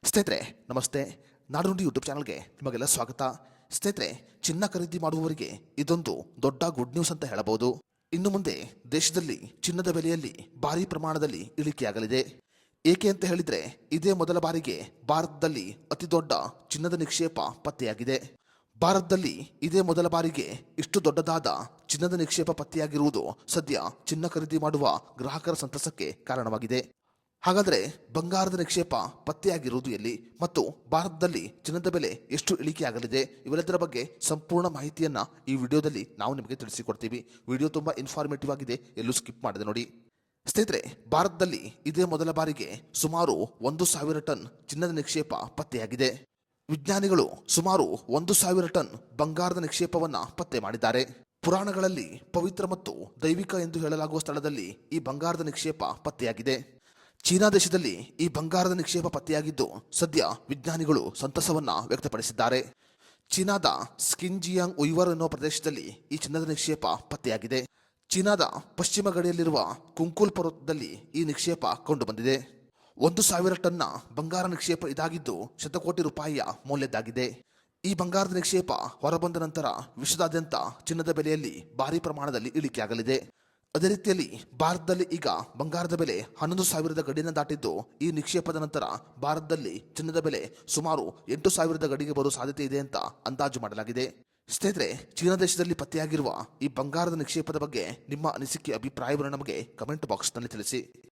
ಸ್ನೇಹಿತರೆ ನಮಸ್ತೆ. ನಾಡುನುಡಿ ಯೂಟ್ಯೂಬ್ ಚಾನಲ್ಗೆ ನಿಮಗೆಲ್ಲ ಸ್ವಾಗತ. ಸ್ನೇಹಿತರೆ, ಚಿನ್ನ ಖರೀದಿ ಮಾಡುವವರಿಗೆ ಇದೊಂದು ದೊಡ್ಡ ಗುಡ್ ನ್ಯೂಸ್ ಅಂತ ಹೇಳಬಹುದು. ಇನ್ನು ಮುಂದೆ ದೇಶದಲ್ಲಿ ಚಿನ್ನದ ಬೆಲೆಯಲ್ಲಿ ಭಾರಿ ಪ್ರಮಾಣದಲ್ಲಿ ಇಳಿಕೆಯಾಗಲಿದೆ. ಏಕೆ ಅಂತ ಹೇಳಿದ್ರೆ, ಇದೇ ಮೊದಲ ಬಾರಿಗೆ ಭಾರತದಲ್ಲಿ ಅತಿ ದೊಡ್ಡ ಚಿನ್ನದ ನಿಕ್ಷೇಪ ಪತ್ತೆಯಾಗಿದೆ. ಭಾರತದಲ್ಲಿ ಇದೇ ಮೊದಲ ಬಾರಿಗೆ ಇಷ್ಟು ದೊಡ್ಡದಾದ ಚಿನ್ನದ ನಿಕ್ಷೇಪ ಪತ್ತೆಯಾಗಿರುವುದು ಸದ್ಯ ಚಿನ್ನ ಖರೀದಿ ಮಾಡುವ ಗ್ರಾಹಕರ ಸಂತಸಕ್ಕೆ ಕಾರಣವಾಗಿದೆ. ಹಾಗಾದರೆ ಬಂಗಾರದ ನಿಕ್ಷೇಪ ಪತ್ತೆಯಾಗಿರುವುದು ಎಲ್ಲಿ ಮತ್ತು ಭಾರತದಲ್ಲಿ ಚಿನ್ನದ ಬೆಲೆ ಎಷ್ಟು ಇಳಿಕೆಯಾಗಲಿದೆ, ಇವೆಲ್ಲದರ ಬಗ್ಗೆ ಸಂಪೂರ್ಣ ಮಾಹಿತಿಯನ್ನ ಈ ವಿಡಿಯೋದಲ್ಲಿ ನಾವು ನಿಮಗೆ ತಿಳಿಸಿಕೊಡ್ತೀವಿ. ವಿಡಿಯೋ ತುಂಬಾ ಇನ್ಫಾರ್ಮೇಟಿವ್ ಆಗಿದೆ, ಎಲ್ಲೂ ಸ್ಕಿಪ್ ಮಾಡದೆ ನೋಡಿ. ಸ್ನೇಹಿತರೆ, ಭಾರತದಲ್ಲಿ ಇದೇ ಮೊದಲ ಬಾರಿಗೆ ಸುಮಾರು 1,000 ಟನ್ ಚಿನ್ನದ ನಿಕ್ಷೇಪ ಪತ್ತೆಯಾಗಿದೆ. ವಿಜ್ಞಾನಿಗಳು ಸುಮಾರು 1,000 ಟನ್ ಬಂಗಾರದ ನಿಕ್ಷೇಪವನ್ನ ಪತ್ತೆ ಮಾಡಿದ್ದಾರೆ. ಪುರಾಣಗಳಲ್ಲಿ ಪವಿತ್ರ ಮತ್ತು ದೈವಿಕ ಎಂದು ಹೇಳಲಾಗುವ ಸ್ಥಳದಲ್ಲಿ ಈ ಬಂಗಾರದ ನಿಕ್ಷೇಪ ಪತ್ತೆಯಾಗಿದೆ. ಚೀನಾ ದೇಶದಲ್ಲಿ ಈ ಬಂಗಾರದ ನಿಕ್ಷೇಪ ಪತ್ತೆಯಾಗಿದ್ದು ಸದ್ಯ ವಿಜ್ಞಾನಿಗಳು ಸಂತಸವನ್ನ ವ್ಯಕ್ತಪಡಿಸಿದ್ದಾರೆ. ಚೀನಾದ ಸ್ಕಿನ್ಜಿಯಾಂಗ್ ಉಯ್ವರ್ ಎನ್ನುವ ಪ್ರದೇಶದಲ್ಲಿ ಈ ಚಿನ್ನದ ನಿಕ್ಷೇಪ ಪತ್ತೆಯಾಗಿದೆ. ಚೀನಾದ ಪಶ್ಚಿಮ ಗಡಿಯಲ್ಲಿರುವ ಕುಂಕುಲ್ ಪರ್ವತದಲ್ಲಿ ಈ ನಿಕ್ಷೇಪ ಕಂಡುಬಂದಿದೆ. 1,000 ಟನ್ನ ಬಂಗಾರ ನಿಕ್ಷೇಪ ಇದಾಗಿದ್ದು ಶತಕೋಟಿ ರೂಪಾಯಿಯ ಮೌಲ್ಯದ್ದಾಗಿದೆ. ಈ ಬಂಗಾರದ ನಿಕ್ಷೇಪ ಹೊರಬಂದ ನಂತರ ವಿಶ್ವದಾದ್ಯಂತ ಚಿನ್ನದ ಬೆಲೆಯಲ್ಲಿ ಭಾರಿ ಪ್ರಮಾಣದಲ್ಲಿ ಇಳಿಕೆಯಾಗಲಿದೆ. ಅದೇ ರೀತಿಯಲ್ಲಿ ಭಾರತದಲ್ಲಿ ಈಗ ಬಂಗಾರದ ಬೆಲೆ 11,000 ಗಡಿಯನ್ನು ದಾಟಿದ್ದು, ಈ ನಿಕ್ಷೇಪದ ನಂತರ ಭಾರತದಲ್ಲಿ ಚಿನ್ನದ ಬೆಲೆ ಸುಮಾರು 8,000 ಗಡಿಗೆ ಬರುವ ಸಾಧ್ಯತೆ ಇದೆ ಅಂತ ಅಂದಾಜು ಮಾಡಲಾಗಿದೆ. ಸ್ನೇಹಿತರೆ, ಚೀನಾ ದೇಶದಲ್ಲಿ ಪತ್ತೆಯಾಗಿರುವ ಈ ಬಂಗಾರದ ನಿಕ್ಷೇಪದ ಬಗ್ಗೆ ನಿಮ್ಮ ಅನಿಸಿಕೆ ಅಭಿಪ್ರಾಯವನ್ನು ನಮಗೆ ಕಮೆಂಟ್ ಬಾಕ್ಸ್ನಲ್ಲಿ ತಿಳಿಸಿ.